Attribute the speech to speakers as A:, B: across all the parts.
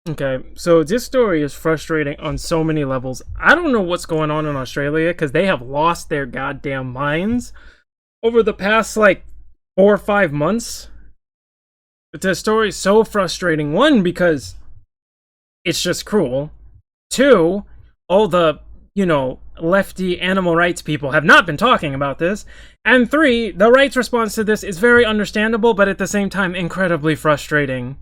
A: Okay, so this story is frustrating on so many levels. I don't know what's going on in Australia because they have lost their goddamn minds over the past like 4 or 5 months. But the story's so frustrating. One, because it's just cruel. Two, all the, lefty animal rights people have not been talking about this. And three, the rights response to this is very understandable, but at the same time, incredibly frustrating.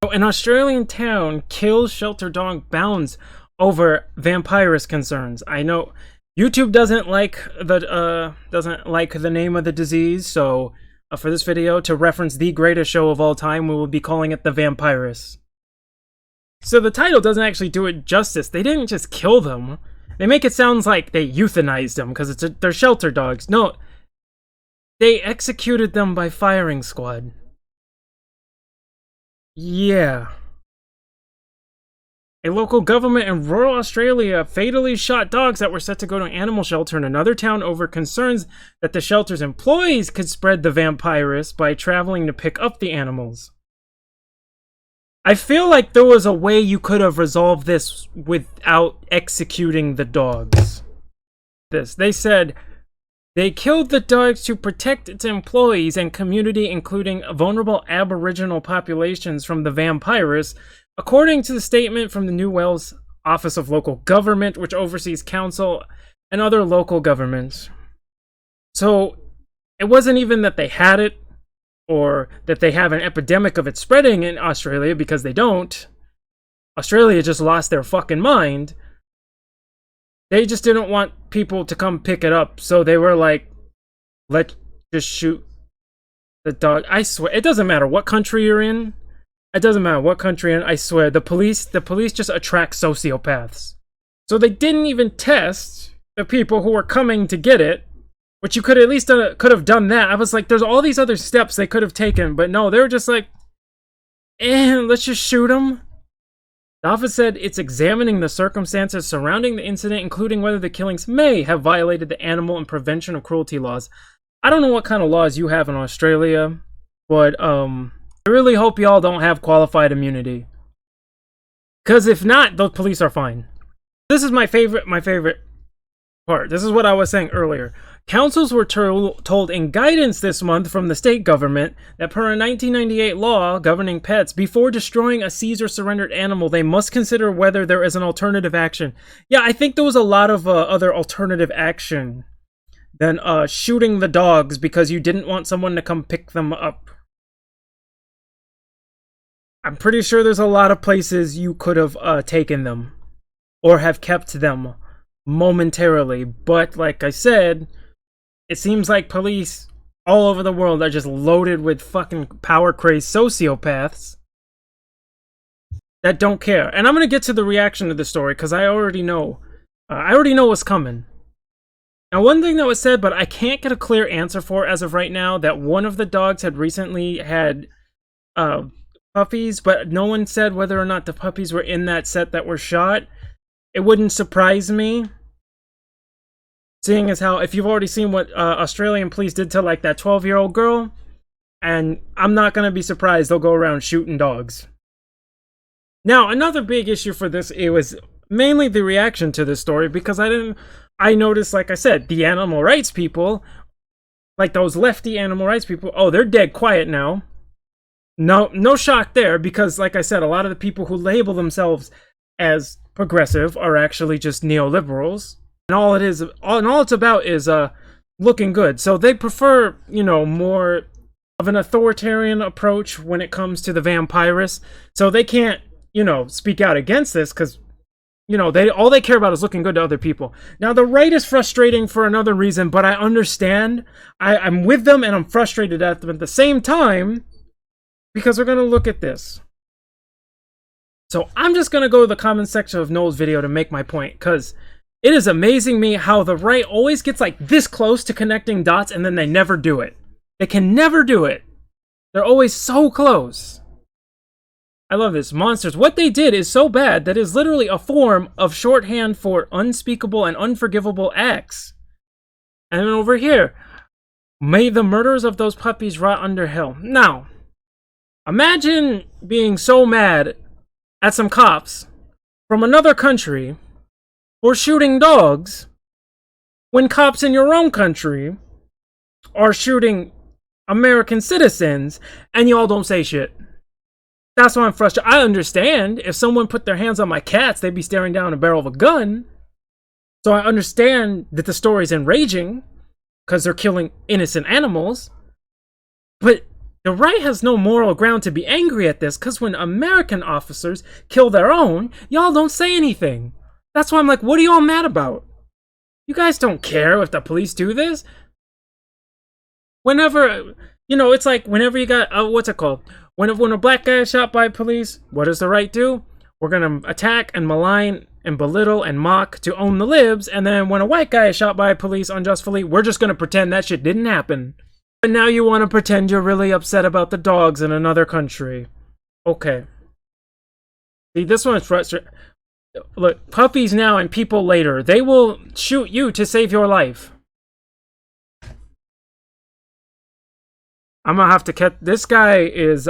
A: So an Australian town kills shelter dog bounds over vampirus concerns. I know YouTube doesn't like the name of the disease, so for this video, to reference the greatest show of all time, we will be calling it the vampirus. So the title doesn't actually do it justice. They didn't just kill them. They make it sound like they euthanized them because they're shelter dogs. No, they executed them by firing squad. Yeah. A local government in rural Australia fatally shot dogs that were set to go to an animal shelter in another town over concerns that the shelter's employees could spread the vampirus by traveling to pick up the animals. I feel like there was a way you could have resolved this without executing the dogs. They said they killed the dogs to protect its employees and community, including vulnerable Aboriginal populations, from the vampirus, according to the statement from the New Wales Office of Local Government, which oversees council and other local governments. So it wasn't even that they had it, or that they have an epidemic of it spreading in Australia, because they don't. Australia just lost their fucking mind. They just didn't want people to come pick it up, so they were like, let's just shoot the dog. I swear, it doesn't matter what country you're in. It doesn't matter what country you're in. I swear, the police just attract sociopaths. So they didn't even test the people who were coming to get it, which you could at least could have done that. I was like, there's all these other steps they could have taken, but no, they were just like, let's just shoot them. The office said it's examining the circumstances surrounding the incident, including whether the killings may have violated the animal and prevention of cruelty laws. I don't know what kind of laws you have in Australia, but I really hope y'all don't have qualified immunity. Because if not, those police are fine. This is my favorite part. This is what I was saying earlier. Councils were told in guidance this month from the state government that per a 1998 law governing pets, before destroying a seized or surrendered animal, they must consider whether there is an alternative action. Yeah, I think there was a lot of other alternative action than shooting the dogs because you didn't want someone to come pick them up. I'm pretty sure there's a lot of places you could have taken them or have kept them momentarily, but like I said, it seems like police all over the world are just loaded with fucking power-crazed sociopaths that don't care. And I'm gonna get to the reaction to the story because I already know what's coming. Now, one thing that was said, but I can't get a clear answer for as of right now, that one of the dogs had recently had puppies, but no one said whether or not the puppies were in that set that were shot. It wouldn't surprise me, seeing as how, if you've already seen what Australian police did to like that 12-year-old girl, and I'm not going to be surprised they'll go around shooting dogs. Now, another big issue for this, it was mainly the reaction to this story, because I noticed, like I said, the animal rights people, like those lefty animal rights people, oh, they're dead quiet now. No shock there, because like I said, a lot of the people who label themselves as progressive are actually just neoliberals. And all it's about is looking good. So they prefer, more of an authoritarian approach when it comes to the vampirus. So they can't, speak out against this because, all they care about is looking good to other people. Now, the right is frustrating for another reason, but I understand. I'm with them and I'm frustrated at them at the same time, because we're going to look at this. So I'm just going to go to the comment section of Noel's video to make my point, because it is amazing me how the right always gets like this close to connecting dots and then they never do it. They can never do it. They're always so close. I love this. Monsters. What they did is so bad that it is literally a form of shorthand for unspeakable and unforgivable acts. And then over here, may the murderers of those puppies rot under hell. Now, imagine being so mad at some cops from another country for shooting dogs when cops in your own country are shooting American citizens and y'all don't say shit. That's why I'm frustrated. I understand if someone put their hands on my cats, they'd be staring down the barrel of a gun. So I understand that the story's enraging because they're killing innocent animals. But the right has no moral ground to be angry at this, because when American officers kill their own, y'all don't say anything. That's why I'm like, what are y'all mad about? You guys don't care if the police do this? Whenever, it's like whenever you got, what's it called? When a black guy is shot by police, what does the right do? We're going to attack and malign and belittle and mock to own the libs. And then when a white guy is shot by police unjustly, we're just going to pretend that shit didn't happen. But now you want to pretend you're really upset about the dogs in another country. Okay. See, this one's frustrating. Look, puppies now and people later. They will shoot you to save your life. I'm gonna have to catch... This guy is,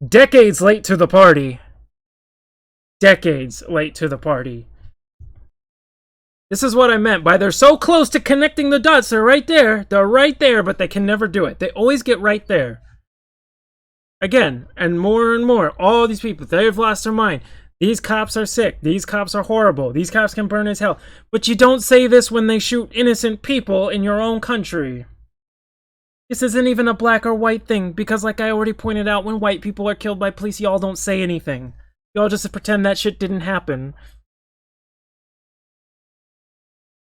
A: decades late to the party. Decades late to the party. This is what I meant by they're so close to connecting the dots. They're right there. They're right there, but they can never do it. They always get right there. Again, and more, all these people, they've lost their mind. These cops are sick. These cops are horrible. These cops can burn as hell. But you don't say this when they shoot innocent people in your own country. This isn't even a black or white thing, because like I already pointed out, when white people are killed by police, y'all don't say anything. Y'all just pretend that shit didn't happen.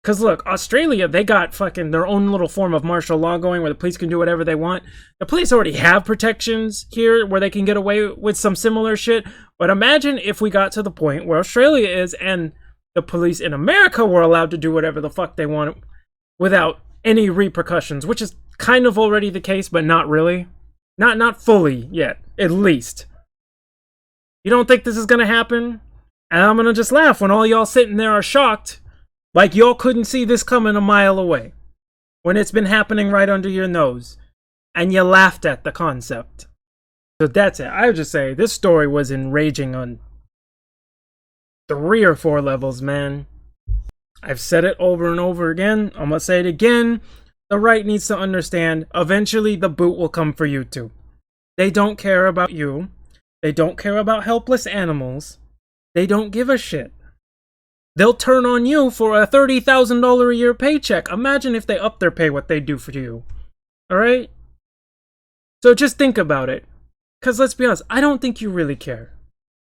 A: Because look, Australia, they got fucking their own little form of martial law going where the police can do whatever they want. The police already have protections here where they can get away with some similar shit. But imagine if we got to the point where Australia is and the police in America were allowed to do whatever the fuck they want without any repercussions, which is kind of already the case, but not really. Not fully yet, at least. You don't think this is gonna happen? And I'm gonna just laugh when all y'all sitting there are shocked. Like y'all couldn't see this coming a mile away. When it's been happening right under your nose. And you laughed at the concept. So that's it. I would just say this story was enraging on 3 or 4 levels, man. I've said it over and over again. I'm gonna say it again. The right needs to understand, eventually the boot will come for you too. They don't care about you. They don't care about helpless animals. They don't give a shit. They'll turn on you for a $30,000 a year paycheck. Imagine if they up their pay, what they do for you. Alright? So just think about it. Because let's be honest, I don't think you really care.